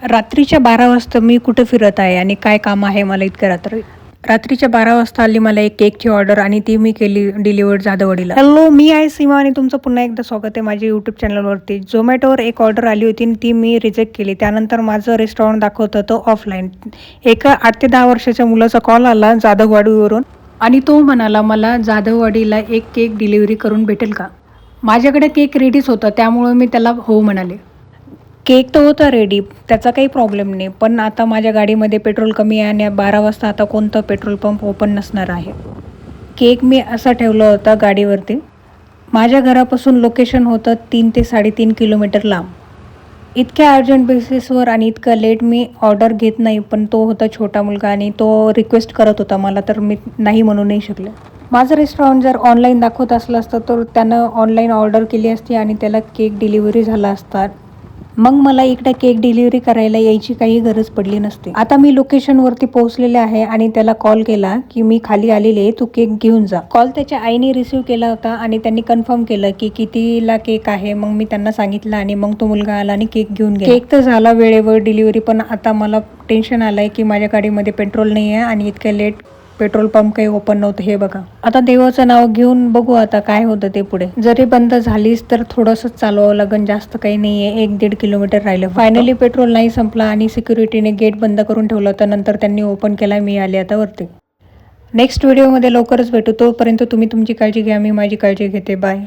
रात्रीच्या 12 वाजता मी कुठं फिरत आहे आणि काय काम आहे मला इतक्या रात्रीच्या 12 वाजता आली मला एक केकची ऑर्डर आणि ती मी केली डिलिव्हर्ड जाधववाडीला. हॅलो, मी आहे सीमा आणि तुमचं पुन्हा एकदा स्वागत आहे माझ्या यूट्यूब चॅनलवरती. झोमॅटोवर एक ऑर्डर आली होती आणि ती मी रिजेक्ट केली. त्यानंतर माझं रेस्टॉरंट दाखवत होतं ऑफलाईन. एका 8 ते 10 वर्षाच्या मुलाचा कॉल आला जाधववाडीवरून आणि तो म्हणाला मला जाधववाडीला एक केक डिलिव्हरी करून भेटेल का. माझ्याकडे केक रेडीच होता त्यामुळं मी त्याला हो म्हणाले. केक तर होता रेडी, त्याचा काही प्रॉब्लेम नाही. पण आता माझ्या गाडीमध्ये पेट्रोल कमी आहे आणि 12 वाजता आता कोणतं पेट्रोल पंप ओपन नसणार आहे. केक मी असा ठेवला होता गाडीवरती. माझ्या घरापासून लोकेशन होतं 3 ते 3.5 किलोमीटर लांब. इतक्या अर्जंट बेसिसवर आणि इतकं लेट मी ऑर्डर घेत नाही, पण तो होता छोटा मुलगा आणि तो रिक्वेस्ट करत होता मला, तर मी नाही म्हणू नाही शकले. माझं रेस्टॉरंट जर ऑनलाईन दाखवत असलं असतं तर त्यानं ऑनलाईन ऑर्डर केली असती आणि त्याला केक डिलिव्हरी झाला असता. मग मला इकडे केक डिलिव्हरी करायला यायची काही गरज पडली नसते. आता मी लोकेशनवरती पोहोचलेले आहे आणि त्याला कॉल केला की मी खाली आलेले आहे, तू केक घेऊन जा. कॉल त्याच्या आईने रिसीव्ह केला होता आणि त्यांनी कन्फर्म केलं की कितीला केक आहे. मग मी त्यांना सांगितलं आणि मग तो मुलगा आला आणि केक घेऊन गेला. केक तर झाला वेळेवर डिलिव्हरी, पण आता मला टेन्शन आलंय की माझ्या गाडीमध्ये पेट्रोल नाही आहे आणि इतक्या लेट पेट्रोल पंप काही ओपन नव्हतं. हे बघा, आता देवाचं नाव घेऊन बघू आता काय होतं ते पुढे. जरी बंद झालीच तर थोडंसं चालवावं लागेल, जास्त काही नाही आहे. 1-1.5 किलोमीटर राहिलं. फायनली पेट्रोल नाही संपला आणि सिक्युरिटीने गेट बंद करून ठेवलं होतं. नंतर त्यांनी ओपन केला. मी आले आता वरती. नेक्स्ट व्हिडिओमध्ये लवकरच भेटू. तोपर्यंत तुम्ही तुमची काळजी घ्या, मी माझी काळजी घेते. बाय.